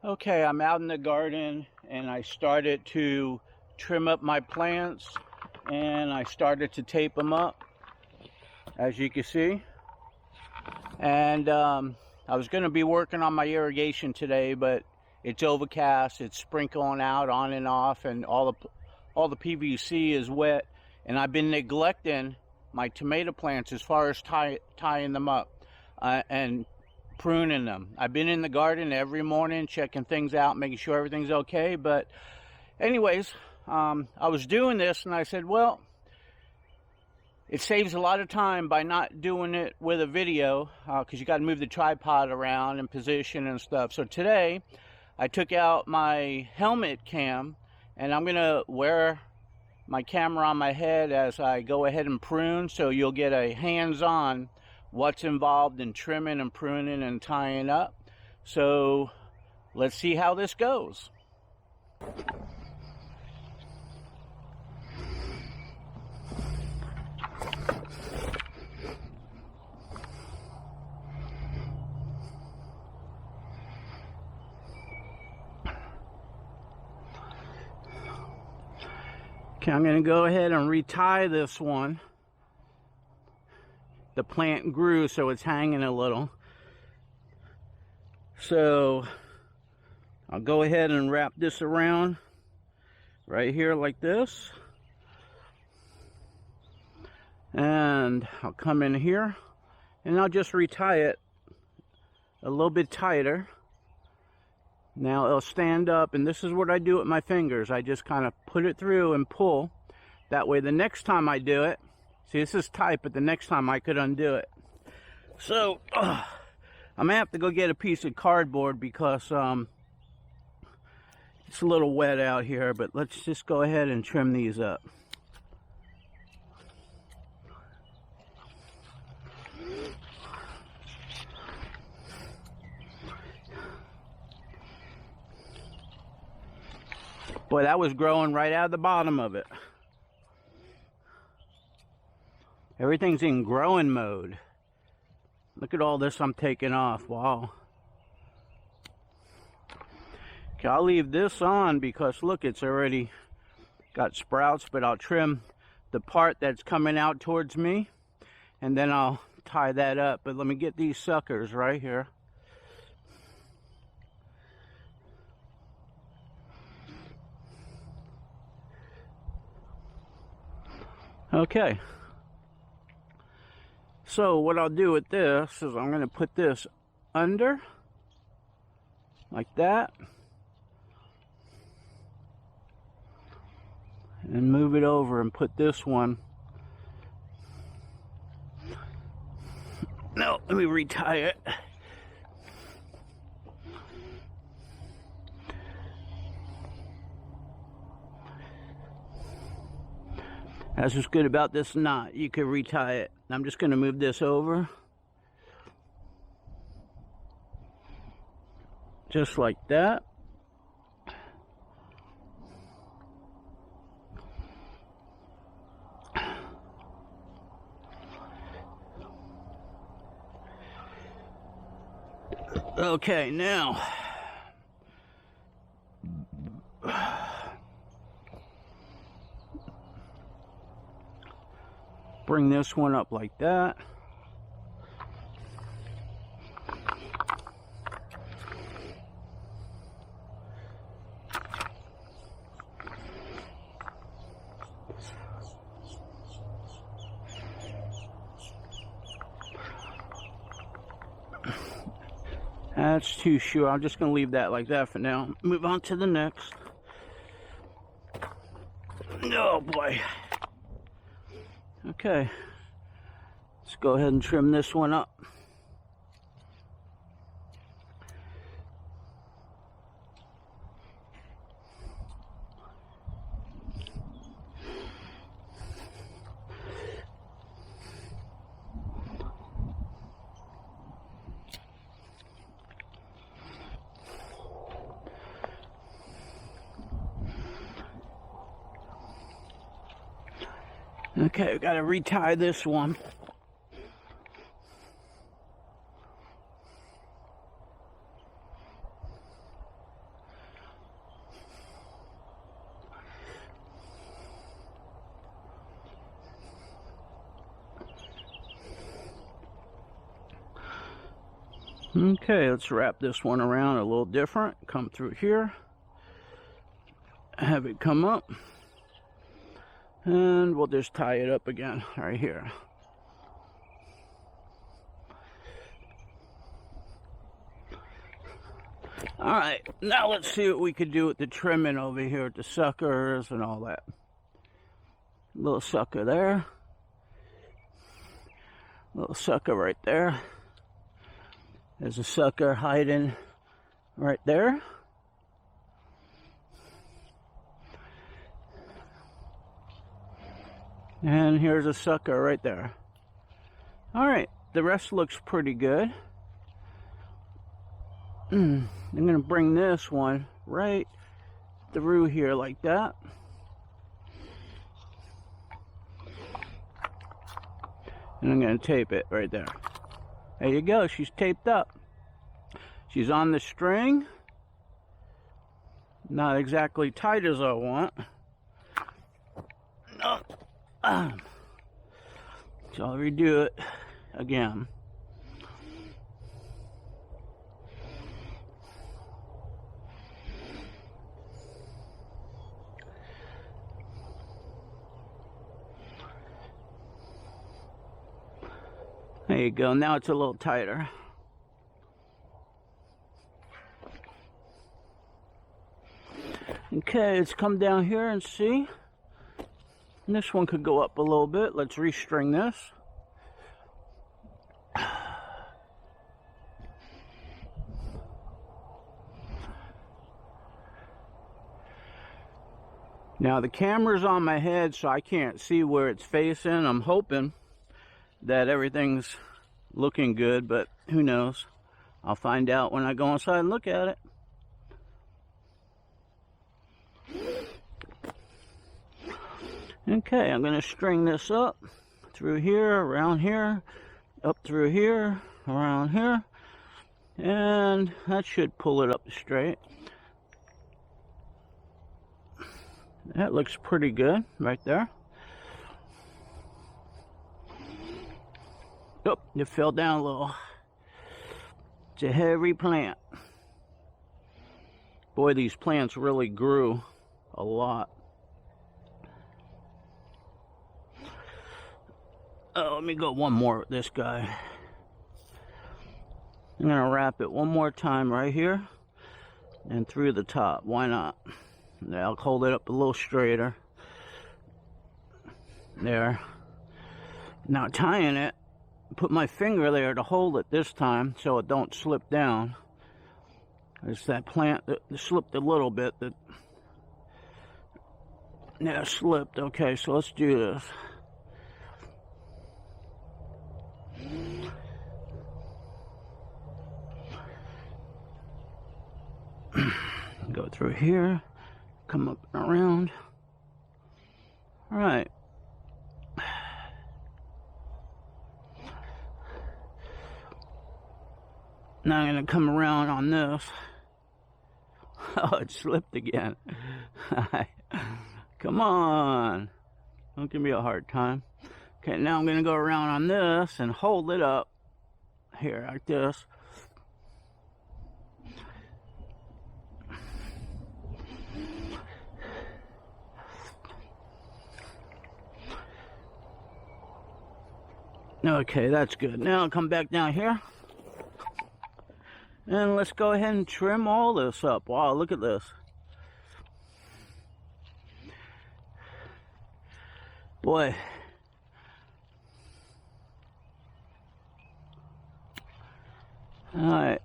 Okay, I'm out in the garden and I started to trim up my plants and I started to tape them up, as you can see. And I was going to be working on my irrigation today, but it's overcast, it's sprinkling out on and off, and all the PVC is wet, and I've been neglecting my tomato plants as far as tying them up and pruning them. I've been in the garden every morning checking things out, making sure everything's okay. But anyways, I was doing this and I said, well, it saves a lot of time by not doing it with a video, because you got to move the tripod around and position and stuff. So today I took out my helmet cam and I'm gonna wear my camera on my head as I go ahead and prune, so you'll get a hands-on what's involved in trimming and pruning and tying up. So let's see how this goes. Okay, I'm going to go ahead and retie this one. The plant grew, so it's hanging a little. So I'll go ahead and wrap this around right here like this. And I'll come in here and I'll just retie it a little bit tighter. Now it'll stand up, and this is what I do with my fingers. I just kind of put it through and pull. That way the next time I do it, see, this is tight, but the next time I could undo it. So I'm gonna have to go get a piece of cardboard because it's a little wet out here, but let's just go ahead and trim these up. Boy, that was growing right out of the bottom of it. Everything's in growing mode. Look at all this I'm taking off. Wow. Okay, I'll leave this on because look, it's already got sprouts, but I'll trim the part that's coming out towards me and then I'll tie that up. But let me get these suckers right here. Okay, so what I'll do with this is I'm going to put this under like that and move it over and put this one. No, let me retie it. That's what's good about this knot. You can retie it. I'm just going to move this over. Just like that. Okay, now bring this one up like that. That's too short. I'm just going to leave that like that for now. Move on to the next. Oh boy. Okay, let's go ahead and trim this one up. Okay, we've got to retie this one. Okay, let's wrap this one around a little different. Come through here, have it come up, and we'll just tie it up again right here. Alright, now let's see what we could do with the trimming over here at the suckers and all that. Little sucker there. Little sucker right there. There's a sucker hiding right there. And here's a sucker right there. Alright, the rest looks pretty good. I'm going to bring this one right through here like that. And I'm going to tape it right there. There you go, she's taped up. She's on the string. Not exactly tight as I want. No. So I'll redo it again. There you go, now it's a little tighter. Okay, let's come down here and see. And this one could go up a little bit. Let's restring this. Now the camera's on my head, so I can't see where it's facing. I'm hoping that everything's looking good, but who knows? I'll find out when I go inside and look at it. Okay, I'm going to string this up through here, around here, up through here, around here, and that should pull it up straight. That looks pretty good right there. Oh, it fell down a little. It's a heavy plant. Boy, these plants really grew a lot. Oh, let me go one more with this guy. I'm going to wrap it one more time right here and through the top. Why not? Now I'll hold it up a little straighter. There. Now tying it, put my finger there to hold it this time so it don't slip down. It's that plant that slipped a little bit that slipped. Okay, so let's do this. Go through here, come up and around. All right. Now I'm going to come around on this. Oh, it slipped again. Come on. Don't give me a hard time. Okay, now I'm going to go around on this and hold it up here like this. Okay, that's good. Now I'll come back down here. And let's go ahead and trim all this up. Wow, look at this. Boy. Alright.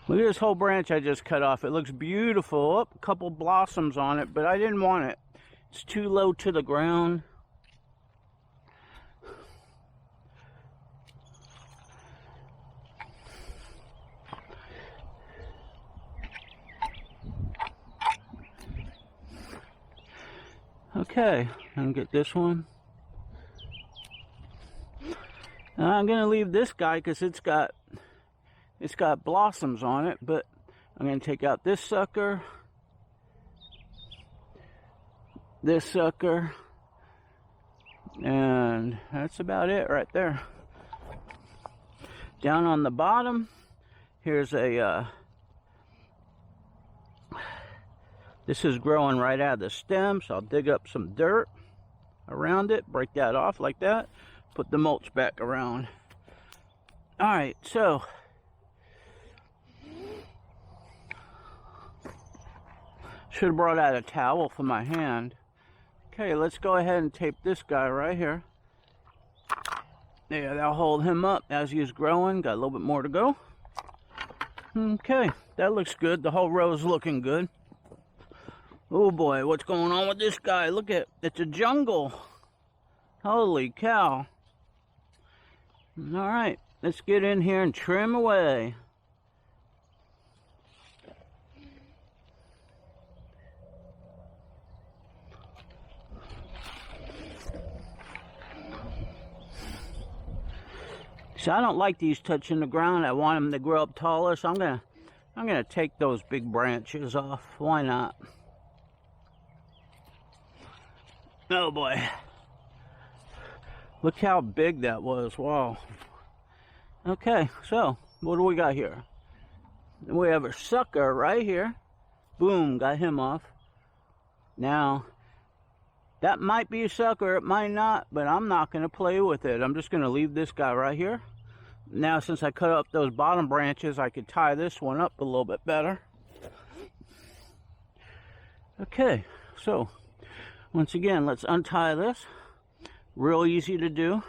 Look at this whole branch I just cut off. It looks beautiful. Oh, a couple blossoms on it, but I didn't want it. It's too low to the ground. Okay, I'm gonna get this one. Now I'm gonna leave this guy because it's got blossoms on it, but I'm gonna take out this sucker, And that's about it right there. Down on the bottom, here's a, this is growing right out of the stem, so I'll dig up some dirt around it, break that off like that, put the mulch back around. All right, so should have brought out a towel for my hand. Okay, let's go ahead and tape this guy right here. Yeah, that'll hold him up as he's growing. Got a little bit more to go. Okay, that looks good. The whole row is looking good. Oh boy, what's going on with this guy? Look at, it's a jungle. Holy cow. All right, let's get in here and trim away. So I don't like these touching the ground. I want them to grow up taller, so I'm gonna take those big branches off. Why not? Oh boy. Look how big that was. Wow. Okay, so what do we got here? We have a sucker right here. Boom, got him off. Now, that might be a sucker, it might not, but I'm not gonna play with it. I'm just gonna leave this guy right here. Now, since I cut up those bottom branches, I could tie this one up a little bit better. Okay, so once again, let's untie this. Real easy to do.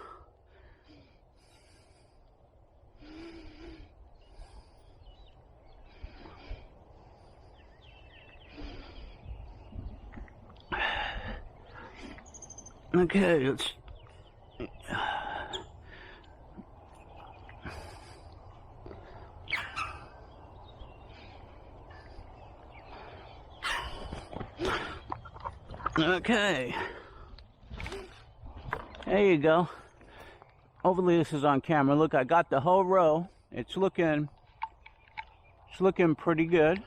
Okay, let's... Okay. There you go. Hopefully this is on camera. Look, I got the whole row. It's looking pretty good.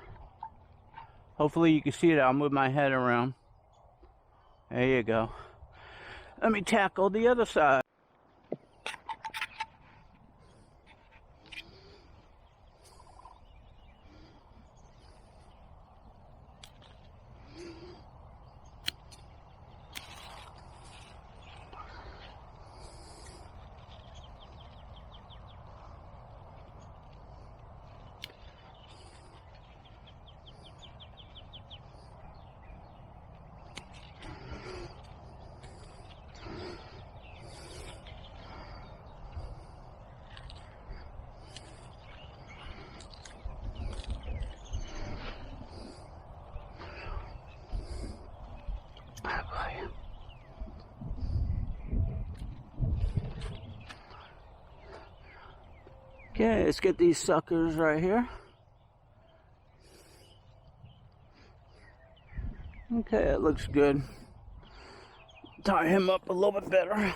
Hopefully you can see it. I'll move my head around. There you go. Let me tackle the other side. Okay, let's get these suckers right here. Okay, it looks good. Tie him up a little bit better.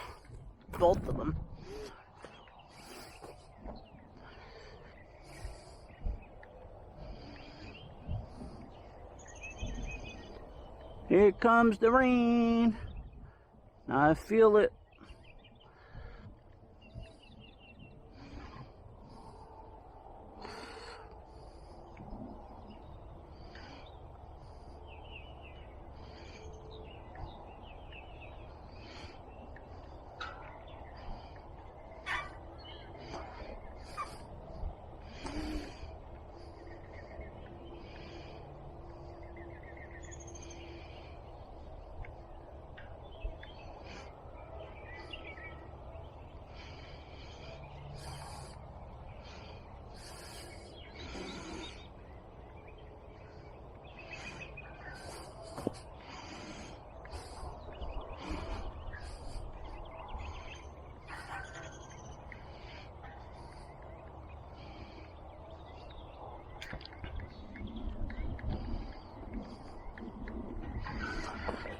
Both of them. Here comes the rain. I feel it.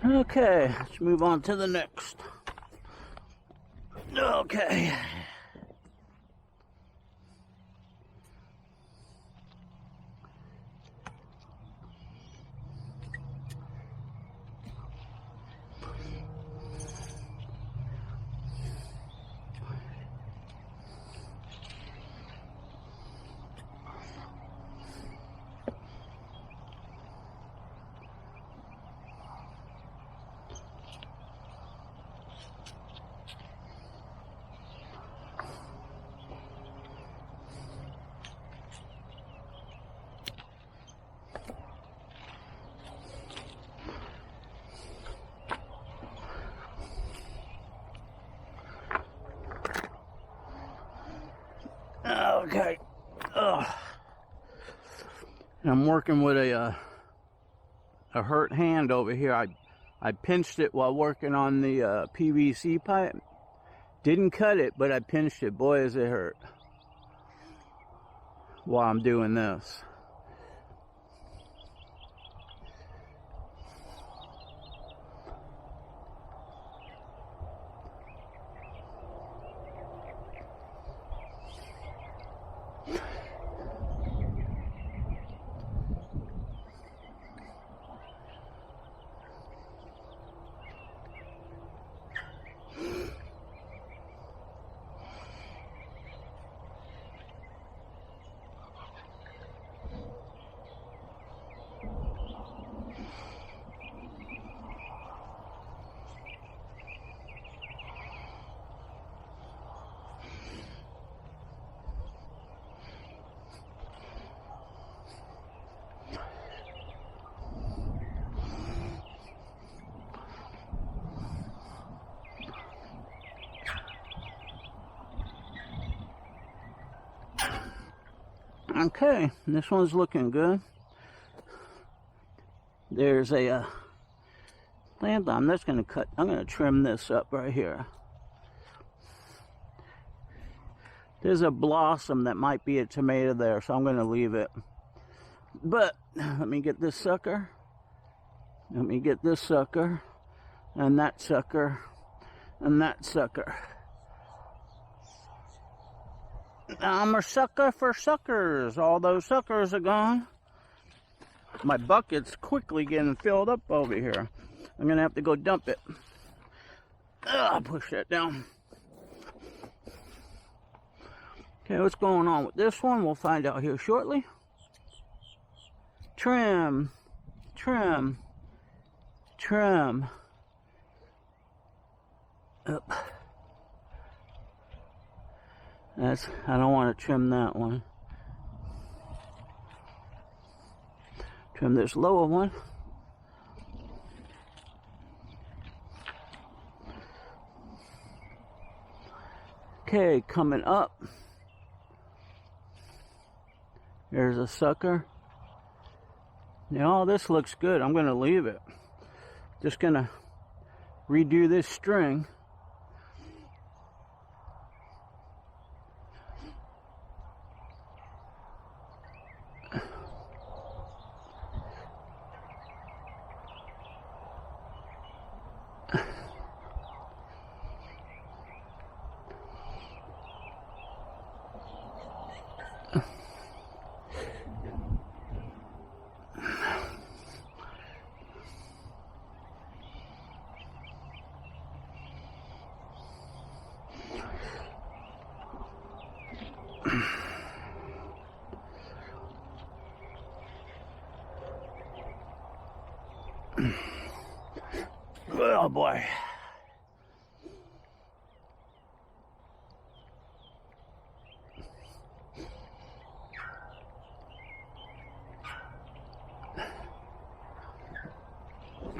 Okay, let's move on to the next. Okay. Okay. I'm working with a hurt hand over here. I pinched it while working on the PVC pipe. Didn't cut it, but I pinched it. Boy, does it hurt while I'm doing this. Okay, this one's looking good. There's a plant I'm just going to cut. I'm going to trim this up right here. There's a blossom that might be a tomato there, so I'm going to leave it. But let me get this sucker. Let me get this sucker, and that sucker, and that sucker. I'm a sucker for suckers. All those suckers are gone. My bucket's quickly getting filled up over here. I'm gonna have to go dump it. Push that down. Okay, what's going on with this one? We'll find out here shortly. Trim, trim, trim. Up. I don't want to trim that one. Trim this lower one. Okay, coming up. There's a sucker. Now, this looks good. I'm going to leave it. Just going to redo this string. Oh boy.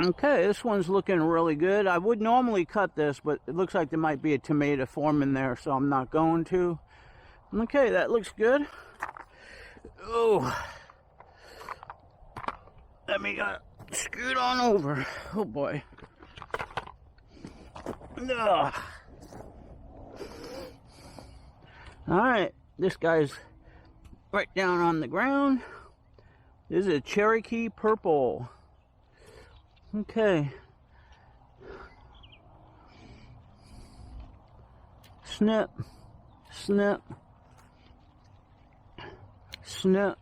Okay, this one's looking really good. I would normally cut this, but it looks like there might be a tomato forming there, so I'm not going to. Okay, that looks good. Oh, let me scoot on over. Oh boy. Ugh. All right, this guy's right down on the ground. This is a Cherokee purple. Okay. Snip, snip, snip,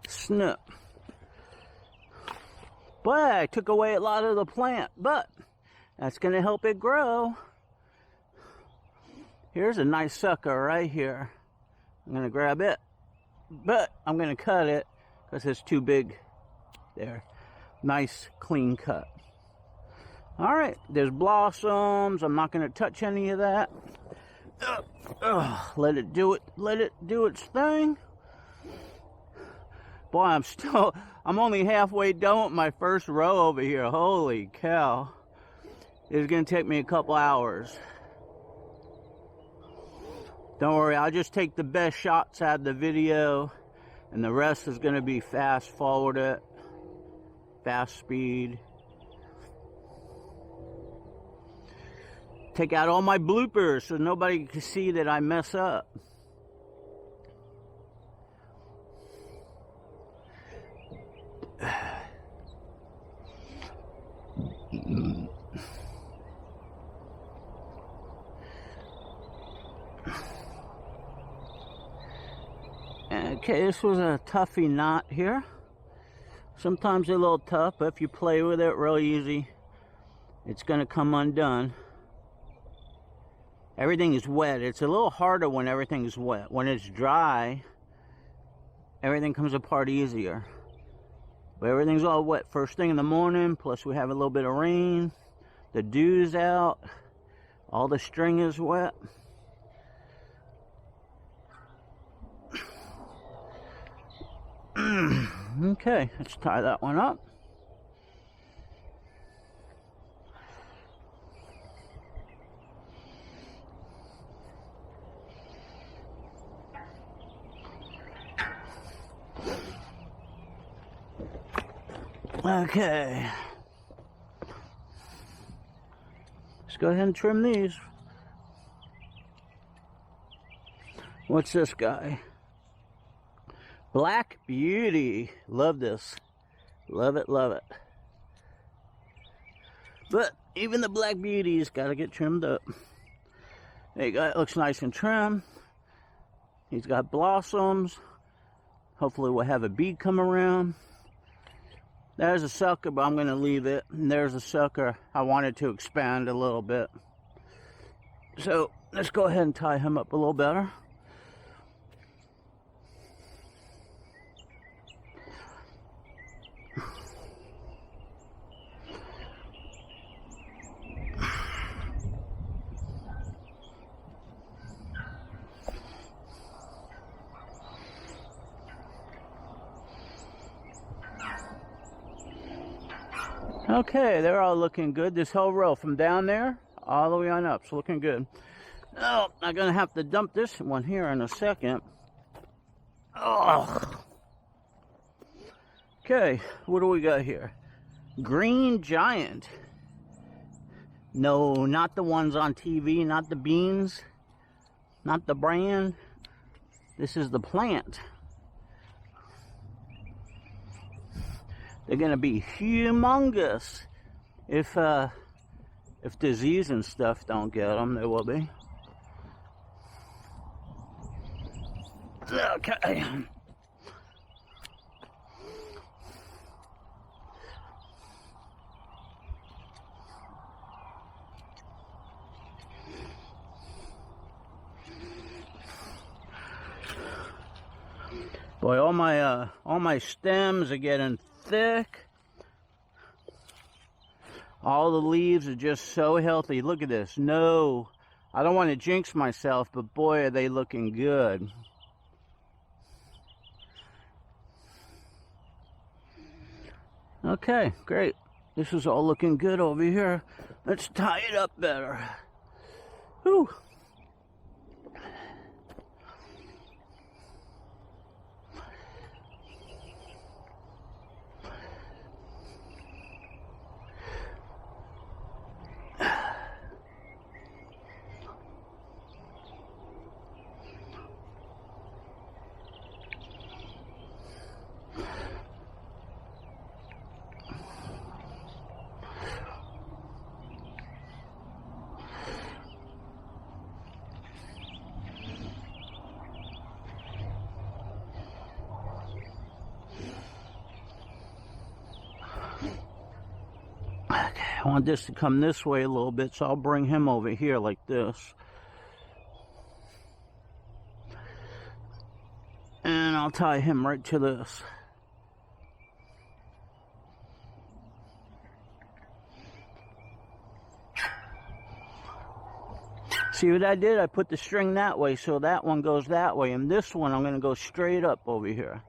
snip. Boy, I took away a lot of the plant, but that's going to help it grow. Here's a nice sucker right here. I'm going to grab it, but I'm going to cut it because it's too big. There. Nice, clean cut. All right, there's blossoms. I'm not going to touch any of that. Let it do it. Let it do its thing. Boy, I'm only halfway done with my first row over here. Holy cow. It's going to take me a couple hours. Don't worry, I'll just take the best shots out of the video, and the rest is going to be fast forwarded, fast speed. Take out all my bloopers so nobody can see that I mess up. Okay, this was a toughy knot here. Sometimes a little tough, but if you play with it real easy, it's going to come undone. Everything is wet. It's a little harder when everything is wet. When it's dry, everything comes apart easier. But everything's all wet first thing in the morning, plus we have a little bit of rain. The dew's out. All the string is wet. Okay, let's tie that one up. Okay, let's go ahead and trim these. What's this guy? Black Beauty. Love this. Love it, love it. But even the Black Beauty's got to get trimmed up. There you go. It looks nice and trim. He's got blossoms. Hopefully we'll have a bee come around. There's a sucker, but I'm going to leave it. And there's a sucker I wanted to expand a little bit. So let's go ahead and tie him up a little better. Okay, they're all looking good. This whole row from down there all the way on up, it's looking good. Oh, I'm gonna have to dump this one here in a second. Oh. Okay, what do we got here? Green Giant. No, not the ones on TV, not the beans, not the brand. This is the plant. They're gonna be humongous. If disease and stuff don't get them, they will be. Okay. Boy, all my stems are getting thick. All the leaves are just so healthy. Look at this. No, I don't want to jinx myself, but boy, are they looking good. Okay, great. This is all looking good over here. Let's tie it up better. Whew. I want this to come this way a little bit, so I'll bring him over here like this. And I'll tie him right to this. See what I did? I put the string that way, so that one goes that way. And this one, I'm going to go straight up over here.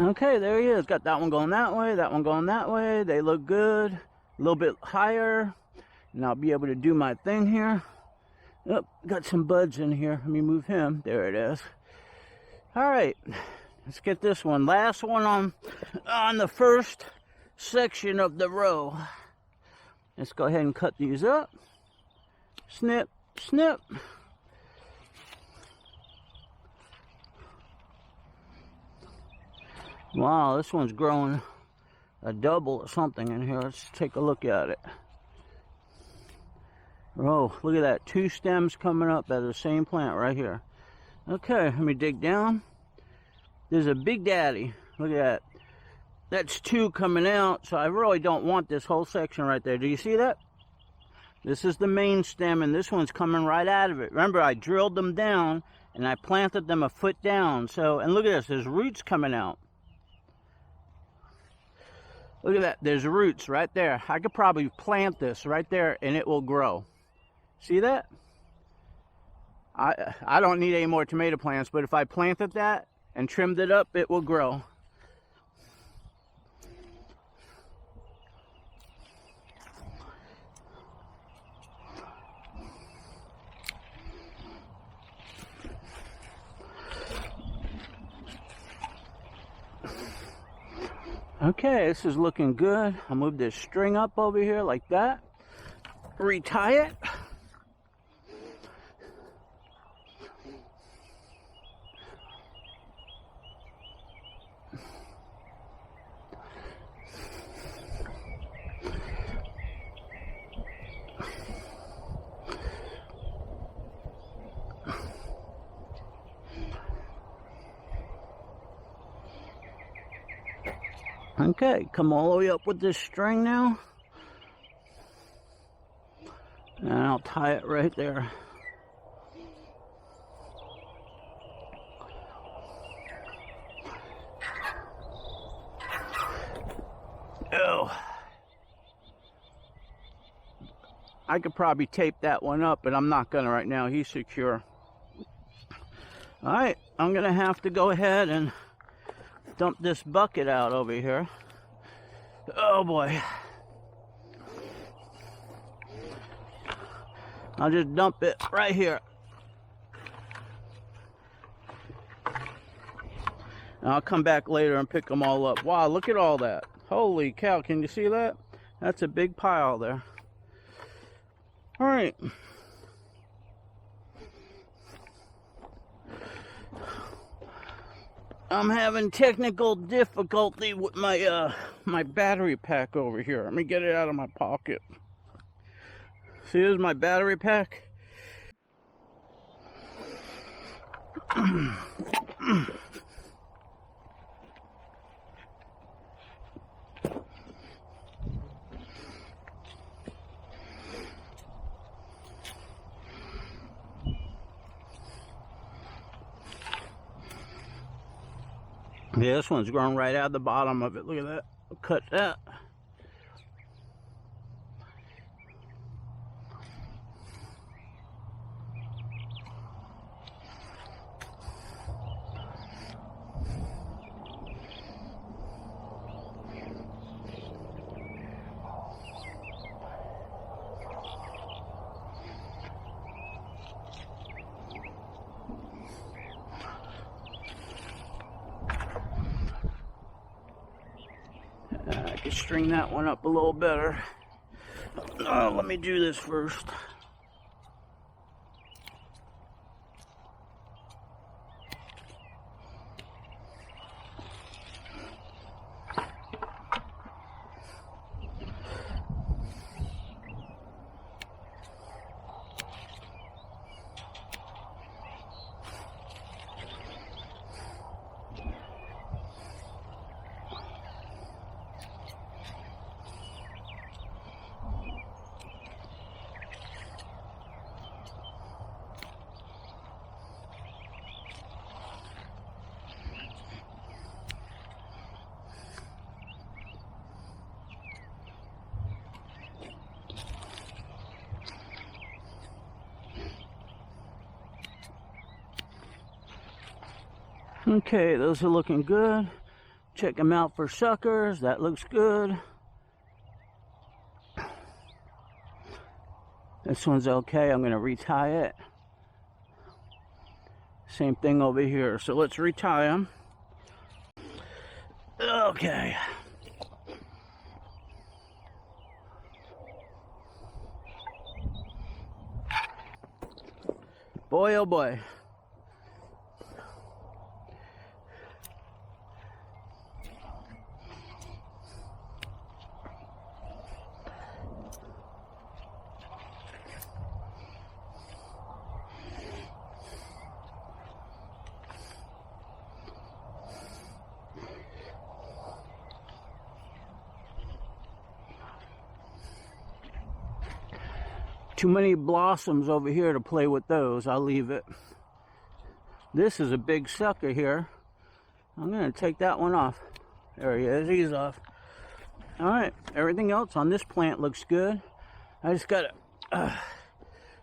Okay, there he is. Got that one going that way, that one going that way. They look good. A little bit higher. And I'll be able to do my thing here. Oh, got some buds in here. Let me move him. There it is. All right, let's get this one. Last one on the first section of the row. Let's go ahead and cut these up. Snip, snip. Wow, this one's growing a double or something in here. Let's take a look at it. Oh, look at that. 2 stems coming up out of the same plant right here. Okay, let me dig down. There's a big daddy. Look at that. That's 2 coming out, so I really don't want this whole section right there. Do you see that? This is the main stem, and this one's coming right out of it. Remember, I drilled them down, and I planted them a foot down. So, and look at this. There's roots coming out. Look at that, there's roots right there. I could probably plant this right there and it will grow. See that? I don't need any more tomato plants, but if I planted that and trimmed it up, it will grow. Okay, this is looking good. I'll move this string up over here like that. Retie it. Okay, come all the way up with this string now. And I'll tie it right there. Oh. I could probably tape that one up, but I'm not gonna right now. He's secure. All right, I'm gonna have to go ahead and dump this bucket out over here. Oh boy. I'll just dump it right here. And I'll come back later and pick them all up. Wow, look at all that. Holy cow, can you see that? That's a big pile there. All right. I'm having technical difficulty with my my battery pack over here. Let me get it out of my pocket. See, here's my battery pack. Yeah, this one's growing right out of the bottom of it. Look at that. I'll cut that. I can string that one up a little better. Oh, let me do this first. Okay, those are looking good. Check them out for suckers. That looks good. This one's okay. I'm going to retie it. Same thing over here. So let's retie them. Okay. Boy, oh boy. Too many blossoms over here to play with those. I'll leave it. This is a big sucker here. I'm going to take that one off. There he is. He's off. All right. Everything else on this plant looks good. I just got to...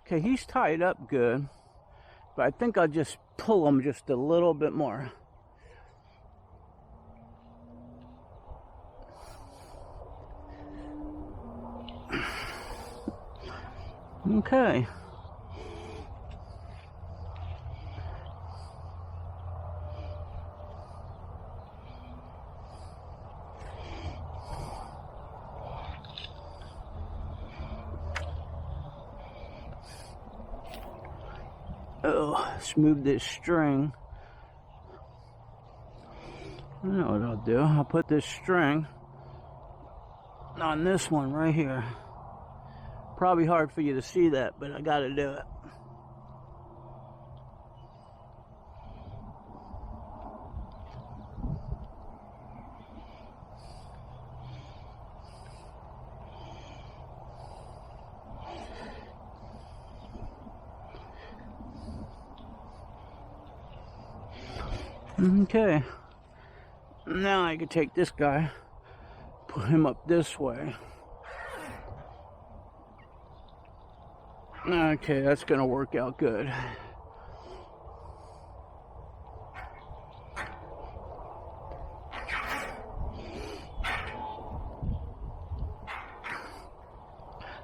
okay, he's tied up good. But I think I'll just pull him just a little bit more. Okay. Oh, smooth this string. I know what I'll do. I'll put this string on this one right here. Probably hard for you to see that, but I gotta do it. Okay. Now I can take this guy, put him up this way. Okay, that's gonna work out good.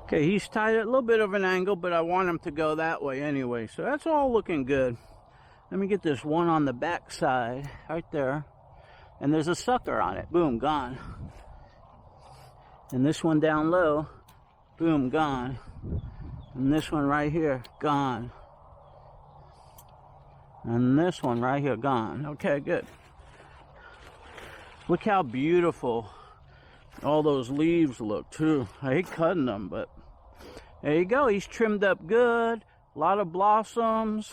Okay, he's tied at a little bit of an angle, but I want him to go that way anyway, so that's all looking good. Let me get this one on the back side, right there. And there's a sucker on it. Boom, gone. And this one down low, boom, gone. And this one right here, gone. And this one right here, gone. Okay, good. Look how beautiful all those leaves look, too. I hate cutting them, but there you go. He's trimmed up good. A lot of blossoms.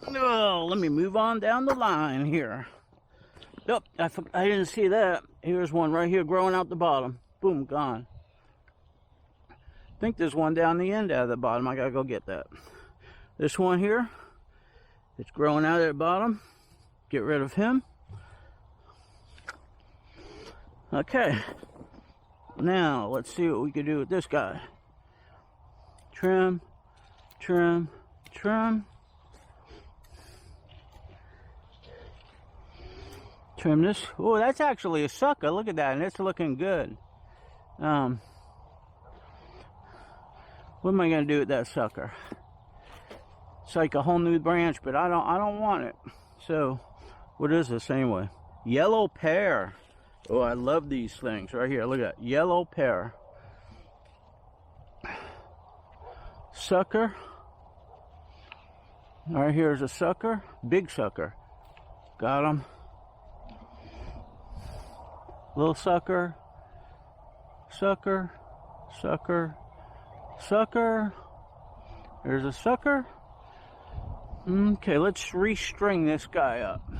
Oh, let me move on down the line here. Nope, I didn't see that. Here's one right here growing out the bottom. Boom, gone. I think there's one down the end out of the bottom. I gotta go get that. This one here, it's growing out at the bottom. Get rid of him. Okay. Now, let's see what we can do with this guy. Trim, trim, trim. Trim this. Oh, that's actually a sucker. Look at that, and it's looking good. What am I gonna do with that sucker? It's like a whole new branch, but I don't want it. So, what is this anyway? Yellow pear. Oh, I love these things right here. Look at that, yellow pear. Sucker. Right here's a sucker, big sucker. Got him. Little sucker, sucker, sucker, sucker. There's a sucker. Okay, let's restring this guy up.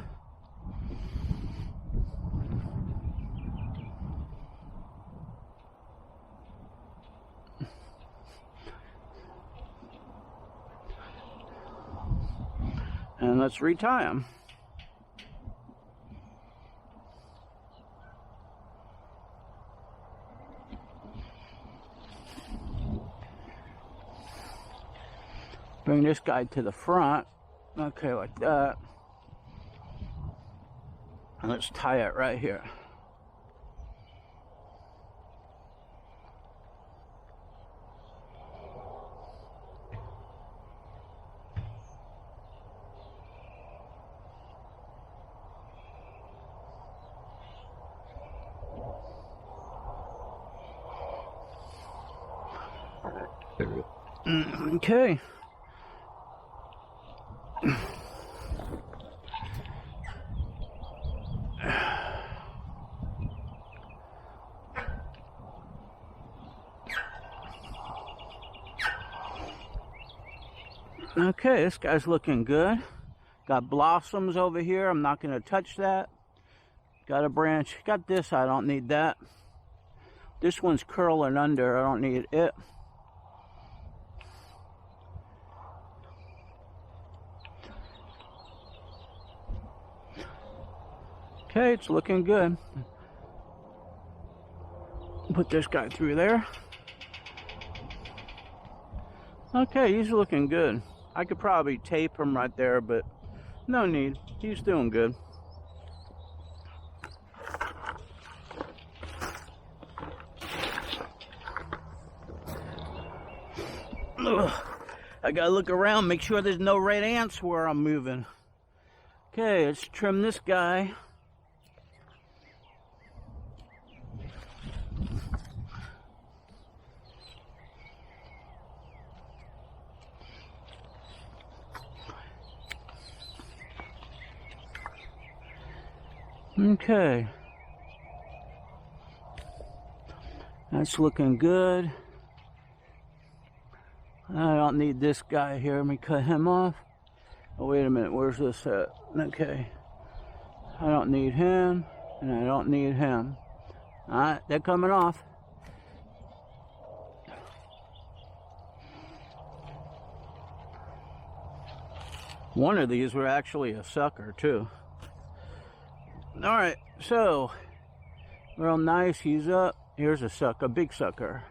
And let's retie him. Bring this guy to the front. Okay, like that. Let's tie it right here. Okay. Okay, this guy's looking good. Got blossoms over here. I'm not going to touch that. Got a branch. Got this. I don't need that. This one's curling under. I don't need it. Okay, it's looking good. Put this guy through there. Okay, he's looking good. I could probably tape him right there, but no need. He's doing good. Ugh. I gotta look around, make sure there's no red ants where I'm moving. Okay, let's trim this guy. Okay, that's looking good. I don't need this guy here. Let me cut him off. Oh, wait a minute. Where's this at? Okay. I don't need him, and I don't need him. All right, they're coming off. One of these were actually a sucker, too. All right, so real nice. He's up. Here's a sucker, a big sucker.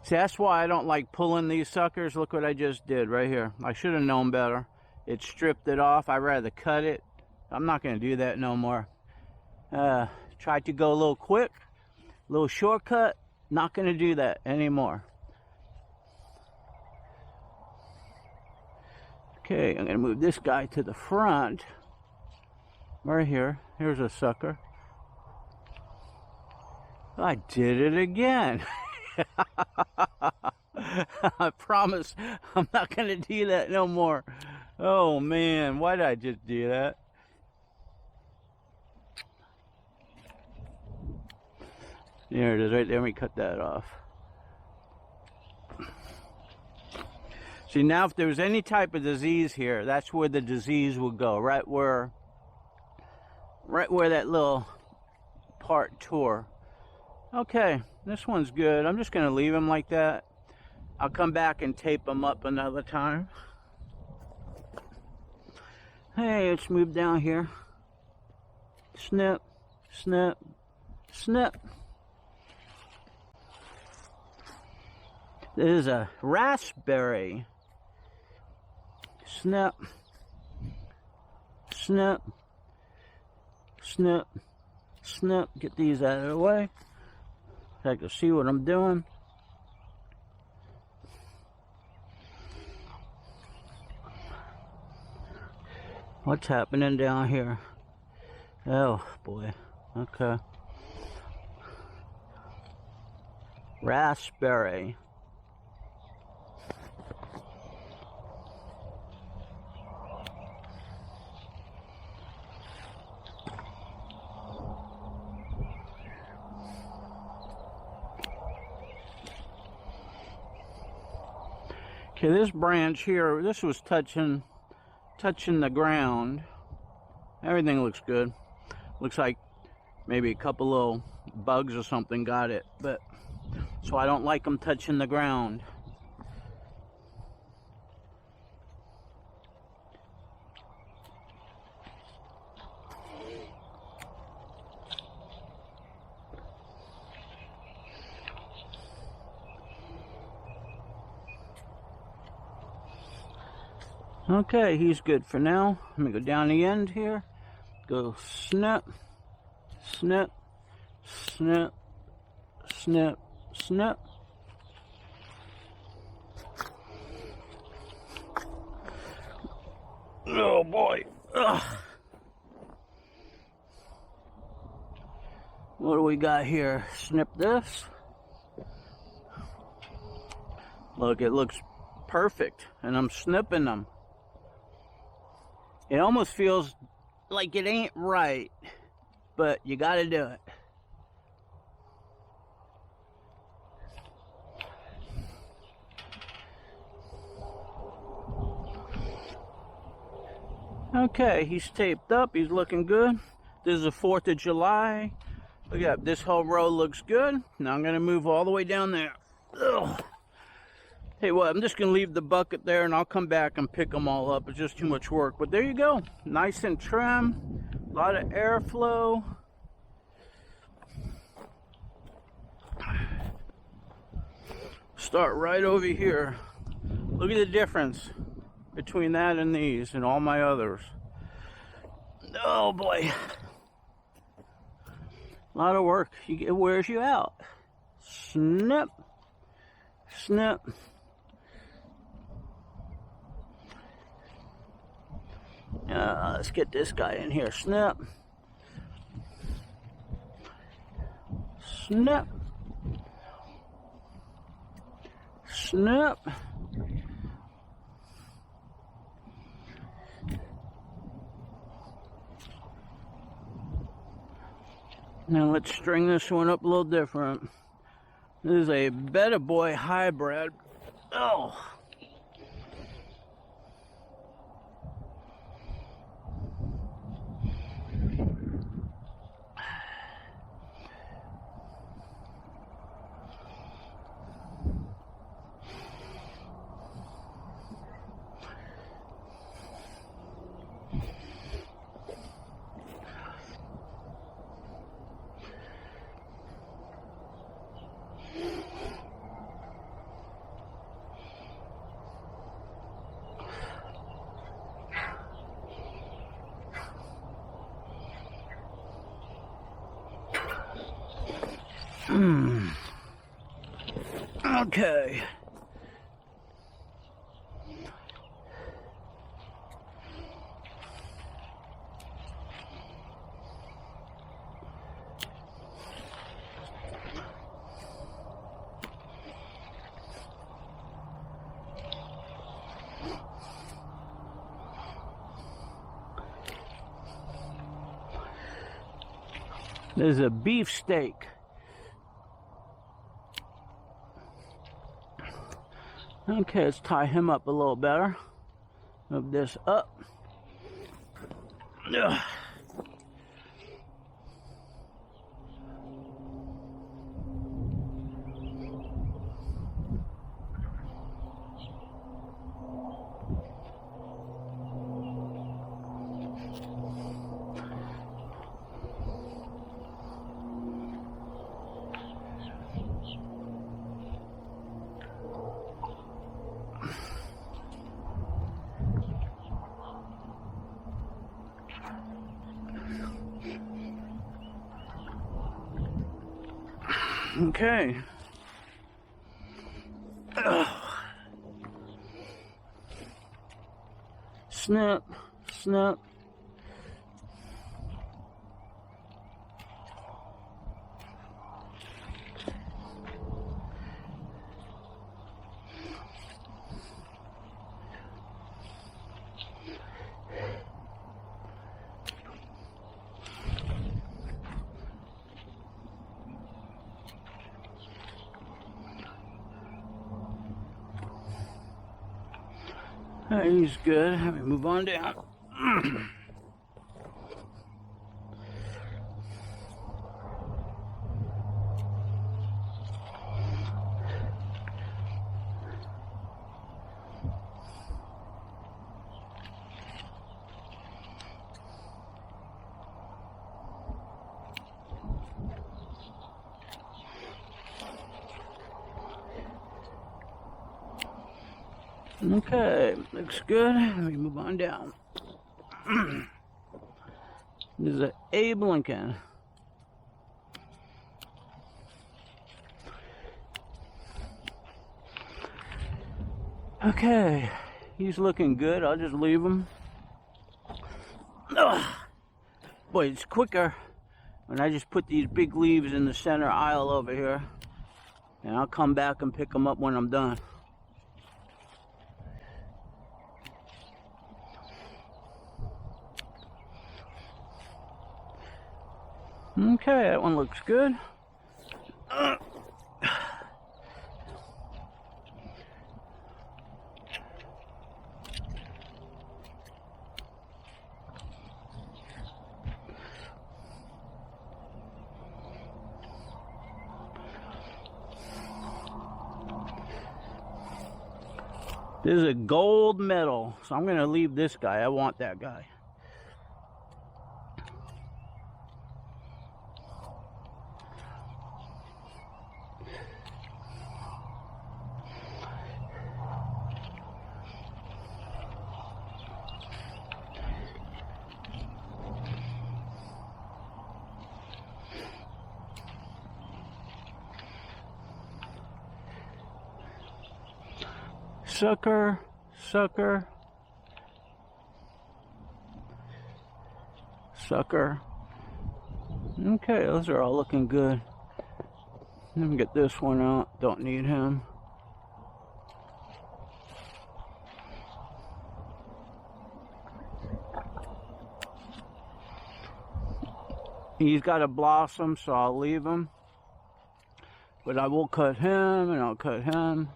See, that's why I don't like pulling these suckers. Look what I just did right here. I should have known better. It stripped it off. I'd rather cut it. I'm not going to do that no more. Tried to go a little quick, a little shortcut. Not going to do that anymore. Okay, I'm going to move this guy to the front. Right here. Here's a sucker. I did it again. I promise I'm not going to do that no more. Oh man, why did I just do that? There it is right there. Let me cut that off. See, now if there was any type of disease here, that's where the disease would go. Right where that little part tore. Okay, this one's good. I'm just going to leave him like that. I'll come back and tape him up another time. Hey, let's move down here. Snip, snip, snip. This is a raspberry. Snip, snip, snip, snip. Get these out of the way so I can see what I'm doing. What's happening down here? Oh boy. Okay. Raspberry. Okay, this branch here, this was touching the ground. Everything looks good. Looks like maybe a couple little bugs or something got it, but so I don't like them touching the ground. Okay, he's good for now. Let me go down the end here. Go snip, snip, snip, snip, snip. Oh boy. Ugh. What do we got here? Snip this. Look, it looks perfect, and I'm snipping them. It almost feels like it ain't right, but you gotta do it. Okay, he's taped up, he's looking good. This is the 4th of July. Look at that, this whole row looks good. Now I'm gonna move all the way down there. Ugh. Hey, well, I'm just gonna leave the bucket there and I'll come back and pick them all up. It's just too much work, but there you go. Nice and trim, a lot of airflow. Start right over here. Look at the difference between that and these and all my others. Oh boy. A lot of work. It wears you out. Snip. Snip. Let's get this guy in here. Snip. Snip. Snip. Now let's string this one up a little different. This is a Betta Boy hybrid. Oh. Okay. There's a beefsteak. Okay, let's tie him up a little better. Move this up. Ugh. Okay. Ugh. Snip, snip. He's good. Let me move on down. Okay, looks good. Let me move on down. This is an Abe Lincoln. Okay, he's looking good. I'll just leave him. Ugh. Boy, it's quicker when I just put these big leaves in the center aisle over here. And I'll come back and pick them up when I'm done. Okay, that one looks good. This is a gold medal, so I'm going to leave this guy. I want that guy. Sucker, sucker, sucker. Okay, those are all looking good. Let me get this one out. Don't need him. He's got a blossom, so I'll leave him. But I will cut him, and I'll cut him.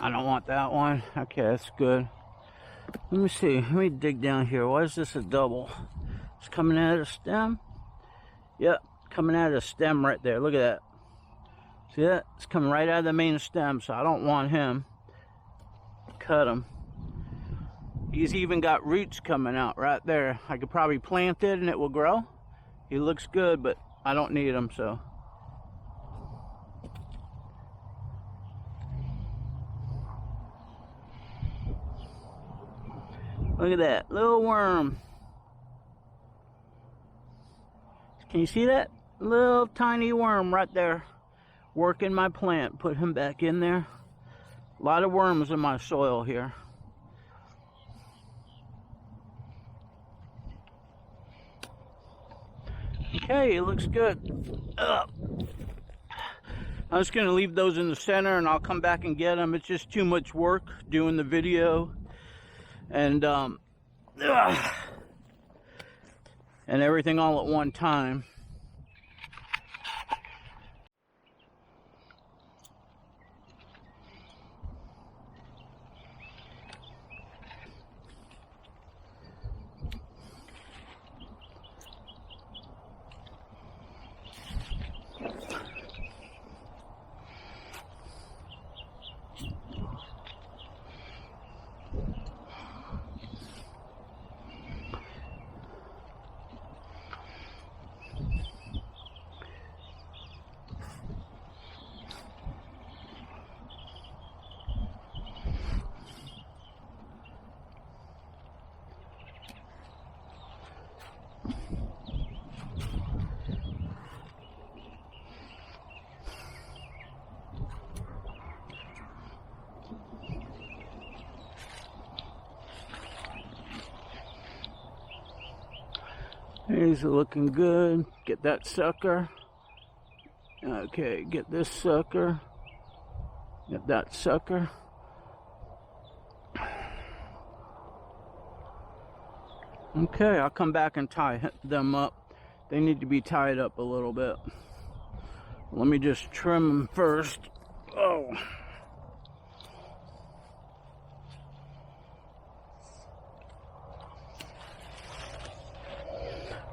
I don't want that one. Okay, that's good. Let me see. Let me dig down here. Why is this a double? It's coming out of the stem. Yep, coming out of the stem right there. Look at that. See that? It's coming right out of the main stem, so I don't want him. Cut him. He's even got roots coming out right there. I could probably plant it and it will grow. He looks good, but I don't need him, so. Look at that, little worm. Can you see that? Little tiny worm right there. Working my plant. Put him back in there. A lot of worms in my soil here. Okay, it looks good. I'm just going to leave those in the center and I'll come back and get them. It's just too much work doing the video. And everything all at one time. He's looking good. Get that sucker. Okay, get this sucker. Get that sucker. Okay, I'll come back and tie them up. They need to be tied up a little bit. Let me just trim them first. Oh.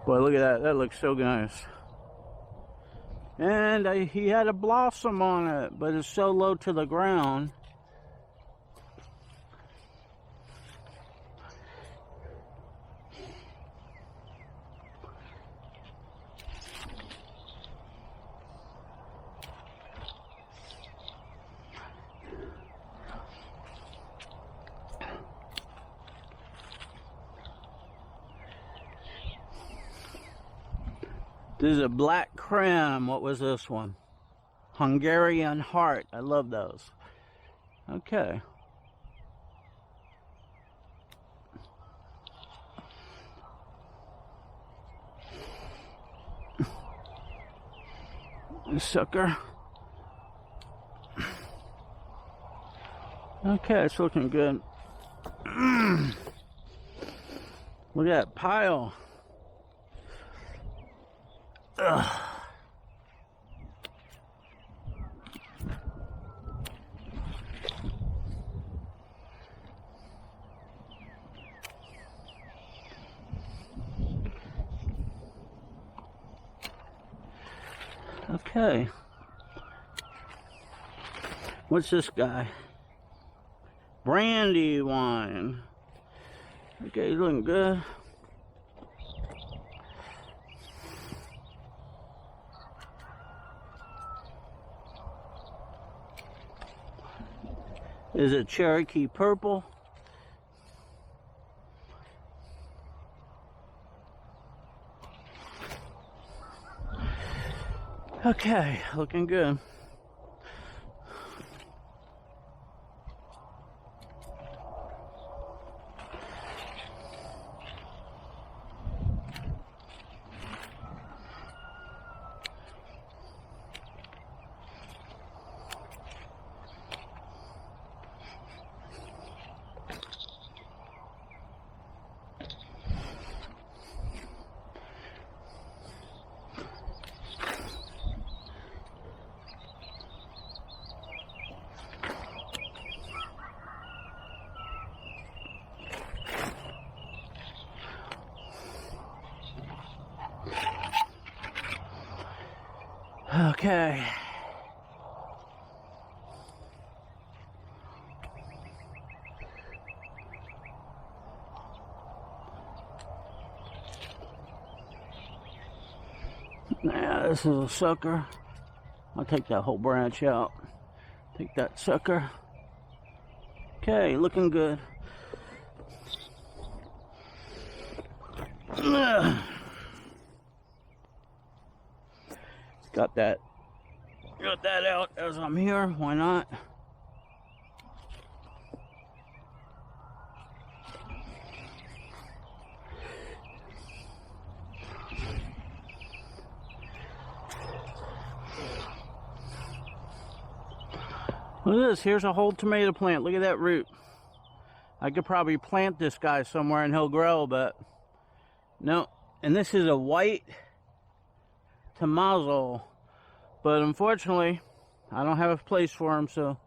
Boy, look at that. That looks so nice. And he had a blossom on it, but it's so low to the ground. This is a black creme. What was this one? Hungarian heart. I love those. Okay. Sucker. Okay, it's looking good. Look at that pile. Ugh. Okay. What's this guy? Brandy wine. Okay, looking good. Is it Cherokee Purple? Okay, looking good. Okay. Now this is a sucker. I'll take that whole branch out. Take that sucker. Okay, looking good. Got that out as I'm here. Why not? Look at this. Here's a whole tomato plant. Look at that root. I could probably plant this guy somewhere and he'll grow, but no. And this is a white Tommaso, but unfortunately I don't have a place for him, so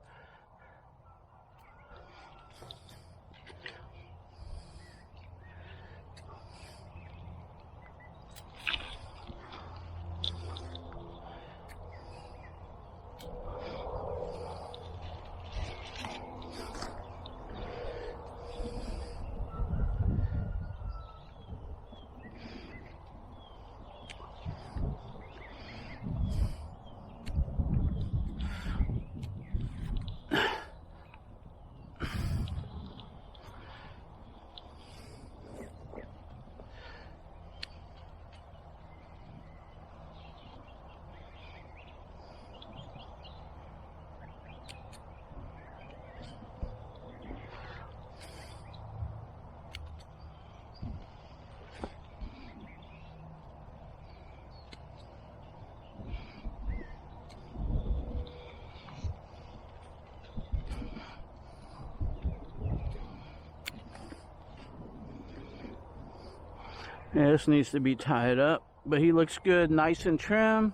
yeah, this needs to be tied up, but he looks good, nice and trim.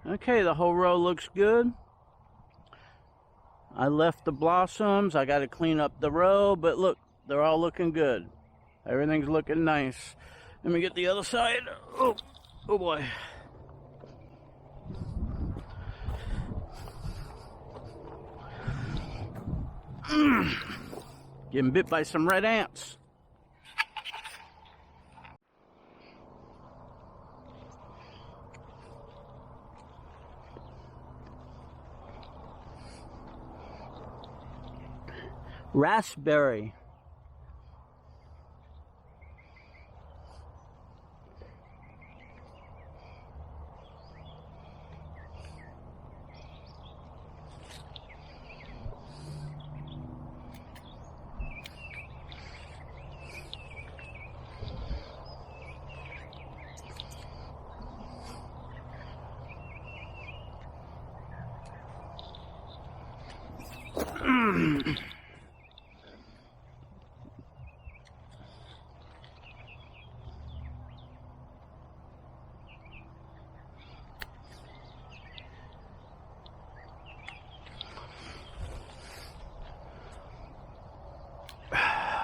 Okay, the whole row looks good. I left the blossoms. I got to clean up the row, but look, they're all looking good. Everything's looking nice. Let me get the other side. Oh boy. Getting bit by some red ants. Raspberry.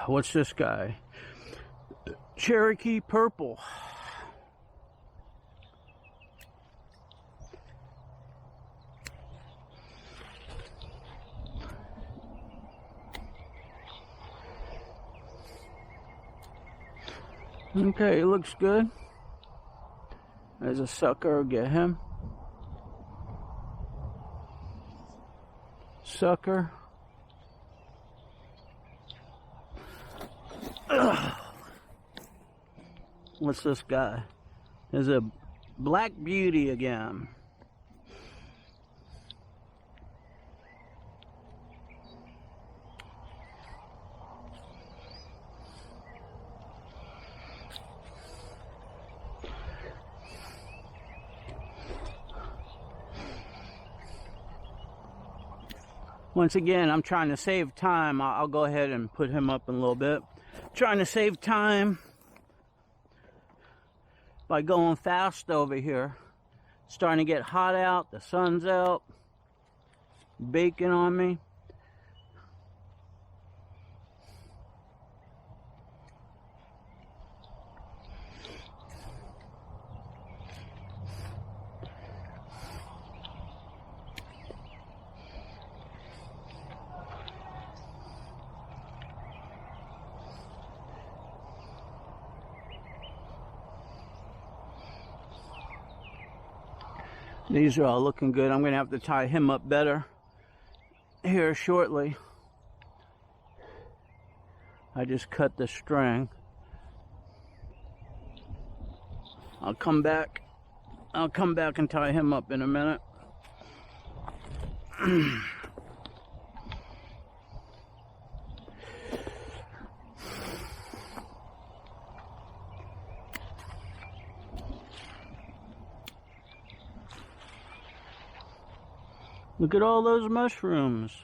What's this guy? Cherokee purple. Okay, it looks good. There's a sucker, get him. Sucker. Ugh. What's this guy? There's a black beauty again. Once again, I'm trying to save time. I'll go ahead and put him up in a little bit. Trying to save time by going fast over here. Starting to get hot out, the sun's out, baking on me. These are all looking good. I'm going to have to tie him up better here shortly. I just cut the string. I'll come back and tie him up in a minute. Look at all those mushrooms.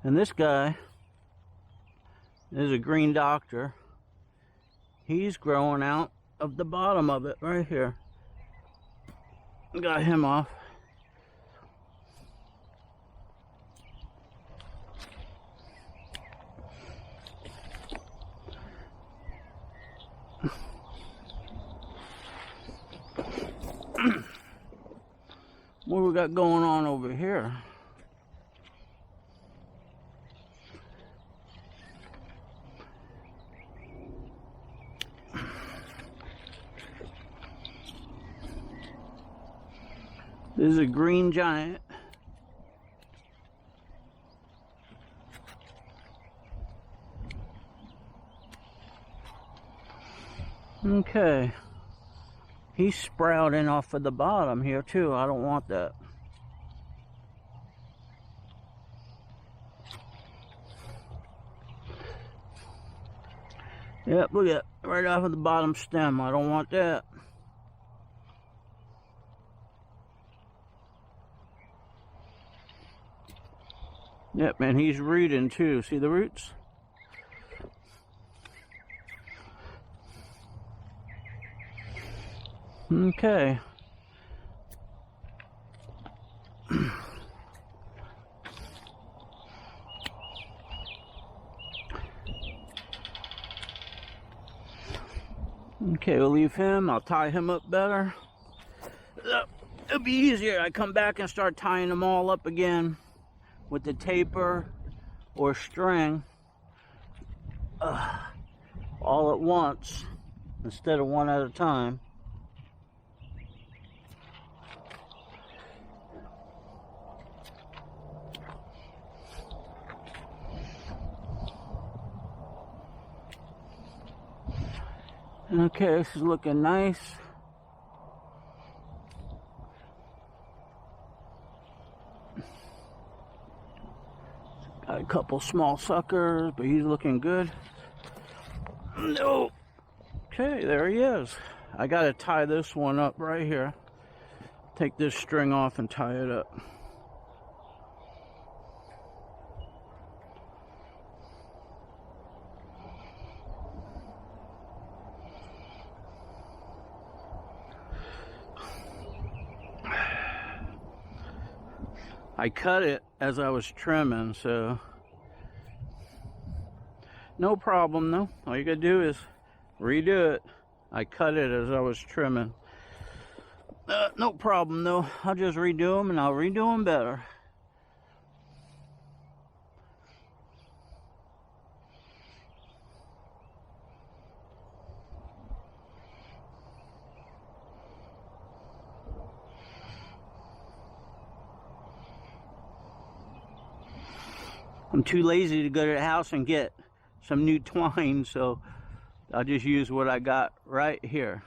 And this guy is a green doctor. He's growing out of the bottom of it right here. Got him off. What we got going on over here? This is a green giant. Okay. He's sprouting off of the bottom here too. I don't want that. Yep, look at it. Right off of the bottom stem. I don't want that. Yep, and he's rooting too. See the roots? Okay. Okay, we'll leave him. I'll tie him up better. It'll be easier. I come back and start tying them all up again with the taper or string all at once instead of one at a time. Okay, this is looking nice. Got a couple small suckers, but he's looking good. No. Okay, there he is. I gotta tie this one up right here. Take this string off and tie it up. I cut it as I was trimming, so no problem though. All you gotta do is redo it. I cut it as I was trimming. No problem though. I'll just redo them and I'll redo them better. I'm too lazy to go to the house and get some new twine, so I'll just use what I got right here.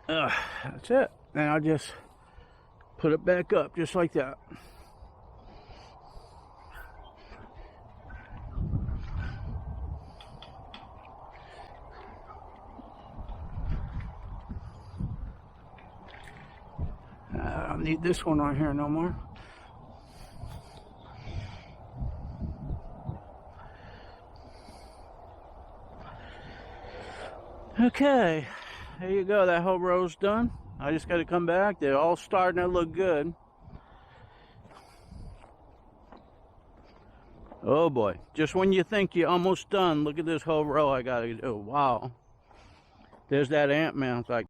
That's it. And I'll just put it back up just like that. I don't need this one on here no more. Okay, there you go. That whole row's done. I just got to come back. They're all starting to look good. Oh boy, just when you think you're almost done, look at this whole row I got to do. Wow. There's that ant man. It's like